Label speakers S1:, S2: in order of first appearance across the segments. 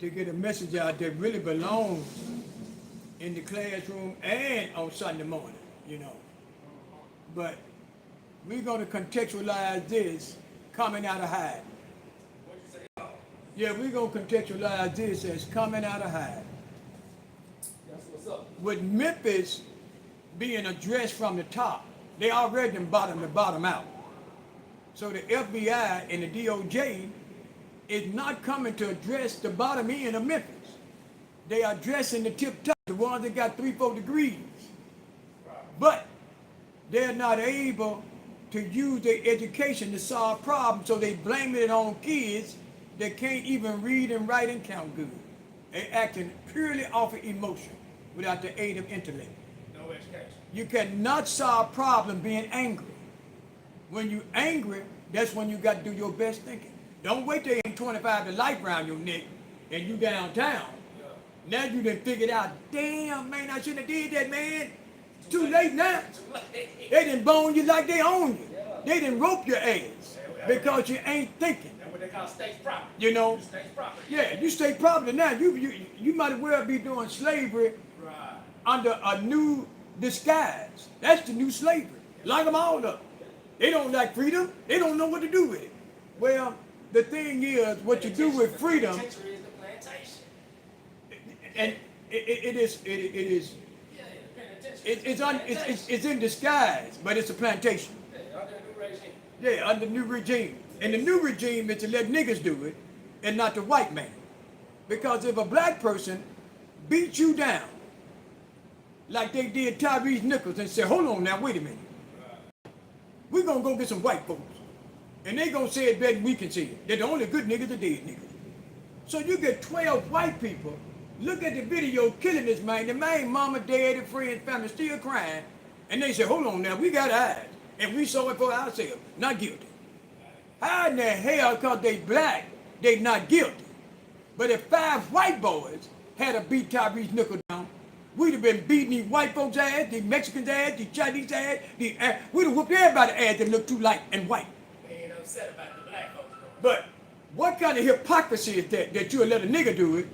S1: to get a message out that really belongs in the classroom and on Sunday morning, you know. But we're going to contextualize this coming out of hiding. Yeah, we're going to contextualize this as coming out of hiding.
S2: That's what's up.
S1: With Memphis being addressed from the top, they already done bottom to bottom out. So the FBI and the DOJ is not coming to address the bottom end of Memphis. They are addressing the tip top, the ones that got 3-4 degrees. But they're not able to use their education to solve problems, so they blame it on kids that can't even read and write and count good. They're acting purely off of emotion without the aid of intellect.
S2: No education.
S1: You cannot solve problems being angry. When you angry, that's when you got to do your best thinking. Don't wait till you ain't 25 to life around your neck and you downtown. Now you done figured out, damn man, I shouldn't have did that, man. It's too late now. They done bone you like they own you. They done rope your ass because you ain't thinking.
S2: That's what they call state property.
S1: You know?
S2: State property.
S1: Yeah, you state property now. You might as well be doing slavery
S2: Right.
S1: under a new disguise. That's the new slavery. Lock them all up. They don't like freedom. They don't know what to do with it. Well, the thing is, what you do with freedom,
S2: Penitentiary is the plantation.
S1: and it is
S2: Yeah, the penitentiary.
S1: it's in disguise, but it's a plantation.
S2: Yeah, under the new regime.
S1: Yeah, under the new regime. And the new regime is to let niggas do it and not the white man. Because if a black person beat you down like they did Tyrese Nichols and said, hold on now, wait a minute. We're going to go get some white folks. And they going to say it better than we can say it. They're the only good niggas, the dead niggas. So you get 12 white people, look at the video killing this man. The man, mama, daddy, friends, family still crying. And they say, hold on now, we got eyes. And we saw it for ourselves. Not guilty. How in the hell, because they black, they not guilty? But if 5 white boys had to beat Tyrese Nichols down, we'd have been beating these white folks' ass, these Mexicans' ass, these Chinese ass, we'd have whooped everybody's ass that looked too light and white.
S2: They ain't upset about the black folks.
S1: But what kind of hypocrisy is that you'll let a nigga do it?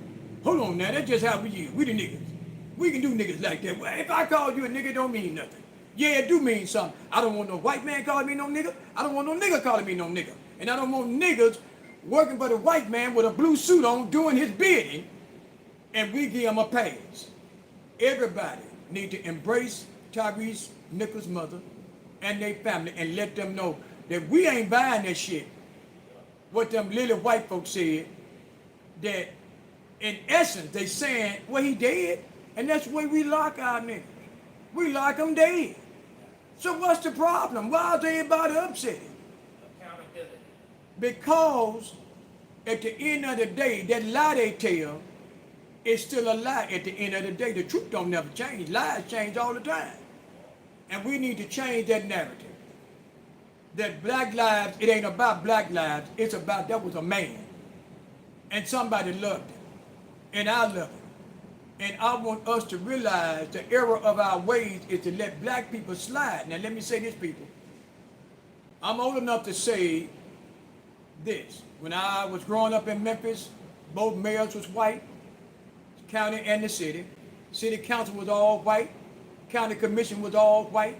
S1: Hold on now, that's just how we is. We the niggas. We can do niggas like that. Well, if I call you a nigga, it don't mean nothing. Yeah, it do mean something. I don't want no white man calling me no nigga. I don't want no nigga calling me no nigga. And I don't want niggas working for the white man with a blue suit on doing his bidding, and we give him a pass. Everybody need to embrace Tyrese Nichols' mother and their family and let them know that we ain't buying that shit. What them little white folks said, that in essence they saying, well, he dead, and that's the way we lock our niggas. We lock them dead. So what's the problem? Why is everybody upset?
S2: Accountability.
S1: Because at the end of the day, that lie they tell is still a lie at the end of the day. The truth don't never change. Lies change all the time. And we need to change that narrative. That black lives, it ain't about black lives, it's about that was a man. And somebody loved him. And I love him. And I want us to realize the error of our ways is to let black people slide. Now let me say this, people. I'm old enough to say this. When I was growing up in Memphis, both mayors was white, county and the city. City council was all white. County commission was all white.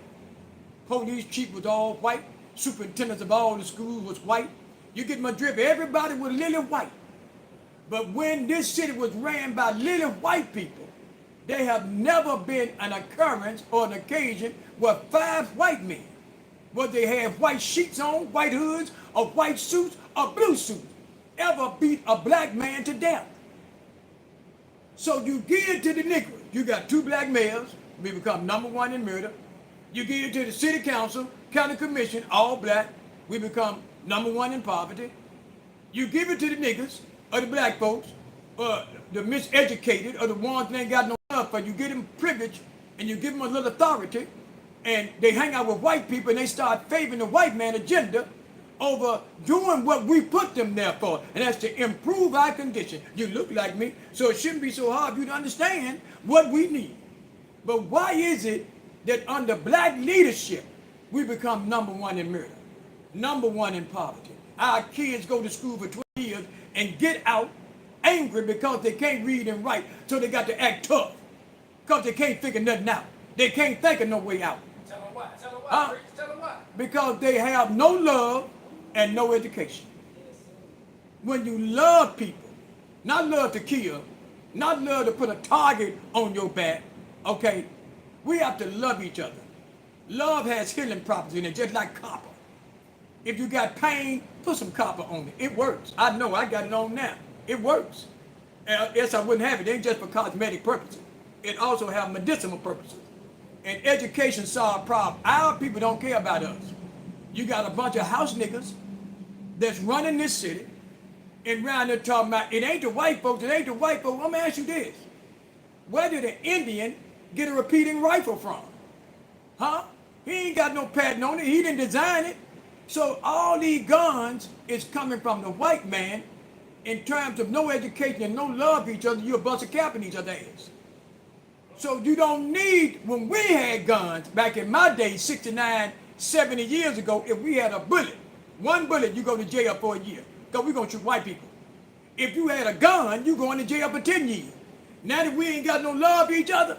S1: Police chief was all white. Superintendents of all the schools was white. You get my drift. Everybody was lily white. But when this city was ran by lily white people, there have never been an occurrence or an occasion where 5 white men, whether they had white sheets on, white hoods, or white suits, or blue suits, ever beat a black man to death. So you give it to the Negroes. You got 2 black mayors, we become #1 in murder. You give it to the city council, county commission, all black, we become #1 in poverty. You give it to the niggas, or the black folks, or the miseducated, or the ones that ain't got no love for you. Get them privilege, and you give them a little authority, and they hang out with white people, and they start favoring the white man agenda over doing what we put them there for, and that's to improve our condition. You look like me, so it shouldn't be so hard for you to understand what we need. But why is it that under black leadership, we become #1 in murder, #1 in poverty? Our kids go to school for 20 years and get out angry because they can't read and write, so they got to act tough. Because they can't figure nothing out. They can't think of no way out.
S2: Tell them why. Tell them why.
S1: Huh?
S2: Preach. Tell them why.
S1: Because they have no love and no education. When you love people, not love to kill, not love to put a target on your back, okay, we have to love each other. Love has healing properties in it, just like copper. If you got pain, put some copper on it. It works. I know, I got it on now. It works. Else I wouldn't have it. It ain't just for cosmetic purposes. It also has medicinal purposes. And education solves problems. Our people don't care about us. You got a bunch of house niggas that's running this city and around there talking about, it ain't the white folks, it ain't the white folks. I'm gonna ask you this. Where did an Indian get a repeating rifle from? Huh? He ain't got no patent on it. He didn't design it. So all these guns is coming from the white man in terms of no education and no love for each other. You're a bust a cap in each other's ass. So you don't need, when we had guns, back in my day, 69, 70 years ago, if we had a bullet, one bullet, you go to jail for a year. Because we're going to shoot white people. If you had a gun, you going to jail for 10 years. Now that we ain't got no love for each other,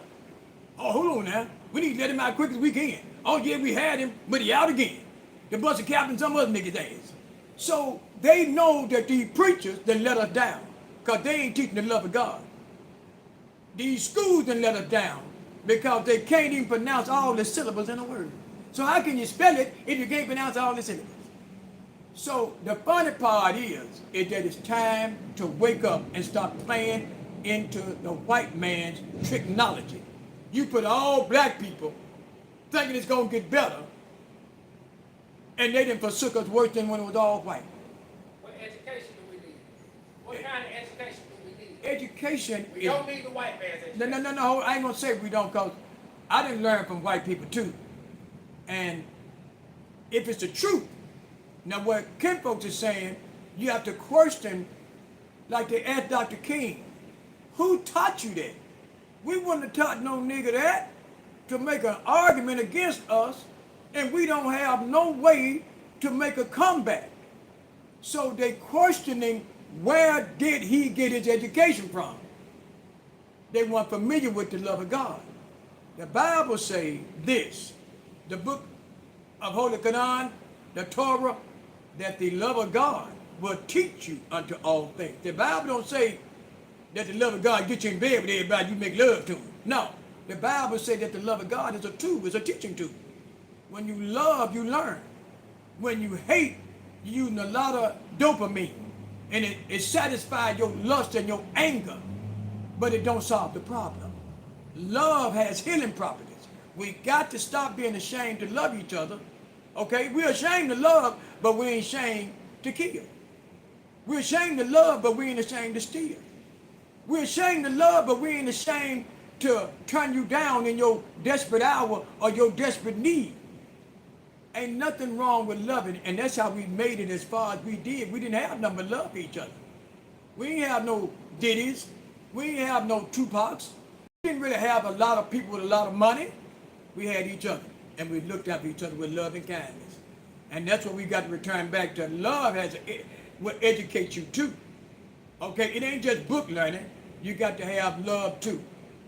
S1: oh, hold on now. We need to let him out quick as we can. Oh, yeah, we had him, but he out again. The bust a cap in some other niggas' ass. So they know that these preachers done let us down because they ain't teaching the love of God. These schools done let us down because they can't even pronounce all the syllables in a word. So how can you spell it if you can't pronounce all the syllables? So the funny part is that it's time to wake up and stop playing into the white man's technology. You put all black people thinking it's going to get better, and they done forsook us worse than when it was all white.
S2: What education do we need? What kind of education do we need?
S1: Education
S2: We
S1: is...
S2: don't need the white man's education.
S1: No, I ain't going to say we don't, because I didn't learn from white people too. And if it's the truth, now what Ken folks is saying, you have to question, like they asked Dr. King, who taught you that? We wouldn't have taught no nigga that to make an argument against us, and we don't have no way to make a comeback. So they questioning, where did he get his education from? They weren't familiar with the love of God. The Bible say this, the book of Holy Quran, the Torah, that the love of God will teach you unto all things. The Bible don't say that the love of God get you in bed with everybody, you make love to them. No, the Bible says that the love of God is a tool, it's a teaching tool. When you love, you learn. When you hate, you using a lot of dopamine, and it satisfies your lust and your anger, but it don't solve the problem. Love has healing properties. We got to stop being ashamed to love each other. Okay, we're ashamed to love, but we ain't ashamed to kill. We're ashamed to love, but we ain't ashamed to steal. We're ashamed to love, but we ain't ashamed to turn you down in your desperate hour or your desperate need. Ain't nothing wrong with loving, and that's how we made it as far as we did. We didn't have nothing but love for each other. We didn't have no Diddy's. We didn't have no Tupacs. We didn't really have a lot of people with a lot of money. We had each other, and we looked after each other with love and kindness. And that's what we got to return back to. Love will educate you too. Okay, it ain't just book learning. You got to have love too.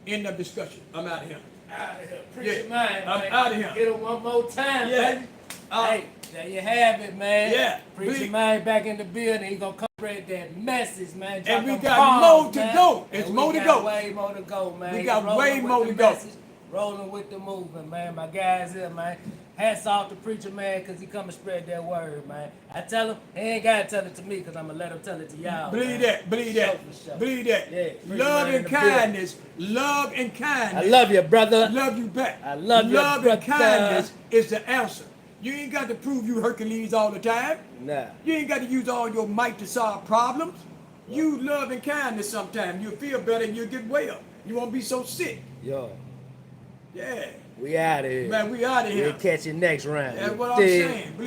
S1: End of discussion. I'm out of here.
S2: Out of here. Preach your
S1: Yeah,
S2: mind,
S1: I'm
S2: man.
S1: outta here.
S2: Get it one more time,
S1: Yeah.
S2: baby. Hey, there you have it, man.
S1: Yeah,
S2: Preach
S1: please.
S2: your mind back in the building. He gonna come spread that message, man. Drop
S1: And we
S2: them
S1: got
S2: bombs,
S1: more to
S2: man.
S1: go.
S2: And
S1: It's
S2: we
S1: more to
S2: got
S1: go.
S2: way more to go, man.
S1: We got
S2: Rolling
S1: way
S2: with
S1: more
S2: the
S1: to go.
S2: message, rolling with the movement, man. My guys here, man. Hats off to Preacher Man, because he come and spread that word, man. I tell him, he ain't got to tell it to me, because I'm going to let him tell it to y'all.
S1: Believe
S2: man.
S1: that, believe that,
S2: Show for show.
S1: believe that.
S2: Yeah,
S1: Love
S2: Preacher Man
S1: and
S2: in the building.
S1: kindness, love and kindness.
S2: I love you, brother.
S1: Love you back.
S2: I love you,
S1: Love and
S2: brother.
S1: kindness is the answer. You ain't got to prove you Hercules all the time.
S2: Nah.
S1: You ain't got to use all your might to solve problems. You love and kindness sometimes. You'll feel better and you'll get well. You won't be so sick.
S2: Yo,
S1: Yeah.
S2: we out of here.
S1: Man, we out of here.
S2: We'll catch you next round.
S1: That's what I'm
S2: Dig.
S1: saying. Believe